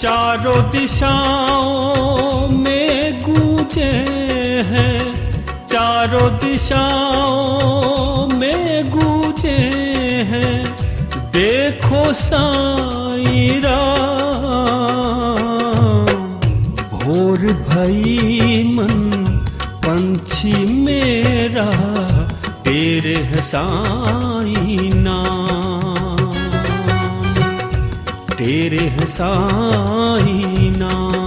चारों दिशाओं में गूंजे हैं, चारों दिशाओं में गूंजे हैं, देखो साईं राम। भोर भई मन पंछी मेरा, तेरे है साईं नाम, तेरे है साईं नाम।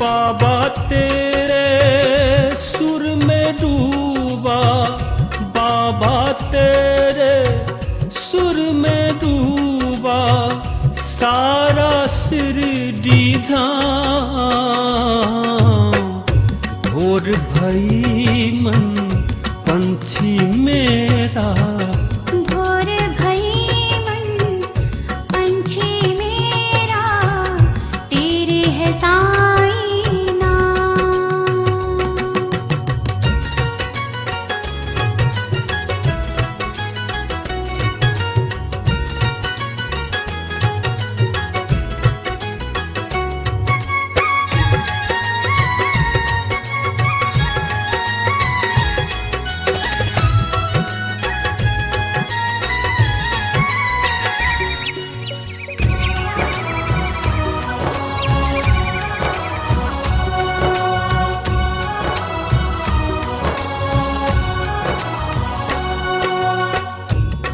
बाबा तेरे सुर में डूबा, बाबा तेरे सुर में डूबा, सारा शिरडी धाम। भोर भई मन पंछी मेरा, भोर भई मन पंछी मेरा, तेरे है साईं नाम।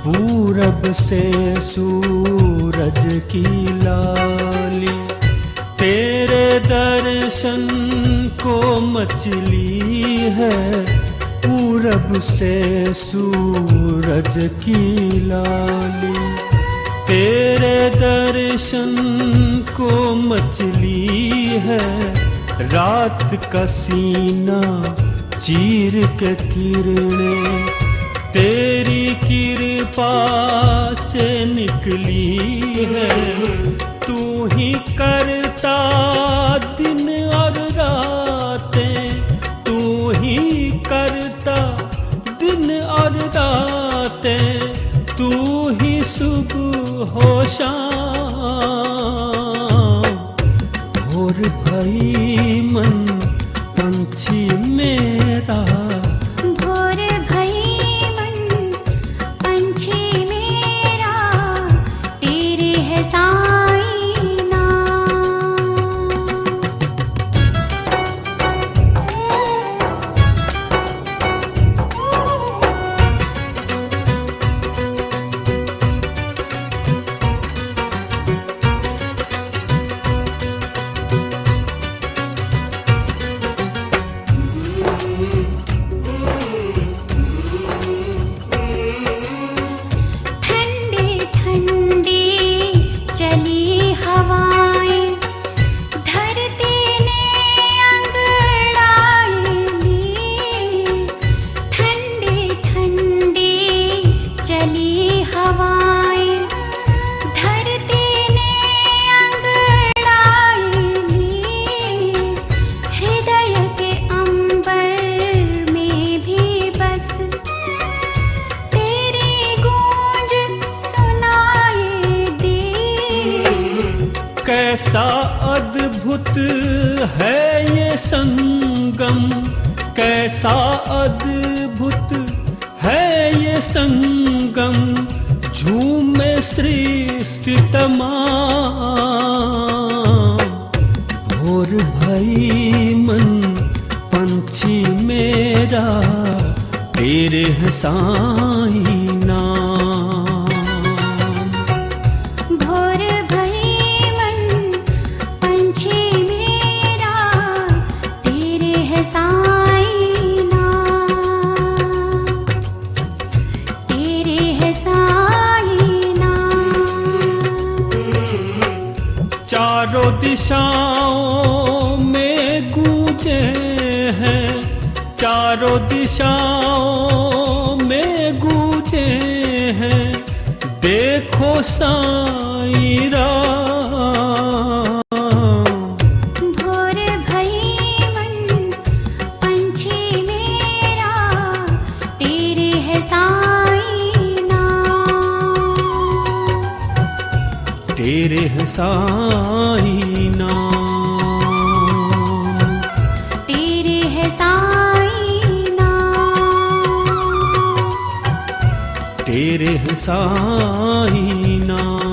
पूरब से सूरज की लाली, तेरे दर्शन को मचली है। पूरब से सूरज की लाली, तेरे दर्शन को मचली है। रात का सीना चीर के किरणें तेरी कृपा से निकली है। तू ही करता दिन और रातें, तू ही करता दिन और रातें, तू ही सुबह हो शाम। भोर भई मन पंछी मेरा, भोर भई मन पंछी मेरा, तेरे है साईं नाम। ठंडी ठंडी चली हवाएं, धरती ने अंगड़ाई ली। ठंडी ठंडी चली हवाएं, धरती ने अंगड़ाई ली। हृदय के अंबर में भी बस तेरी गूंज सुनाई दे। कैसा अद्भुत है ये संगम, कैसा अद्भुत है ये संगम। झूमे सृष्टि तमाम। भोर साईं नाम। भोर भई मन पंछी मेरा, तेरे है साईं नाम, तेरे है साईं नाम। चारों दिशाओं में गूंजे हैं, चारों दिशाओं में गूंजे हैं, देखो साईं राम। भोर भई मन पंछी मेरा, तेरे है साईं नाम, तेरे है साईं नाम, तेरे है साईं नाम, तेरे है साईं नाम।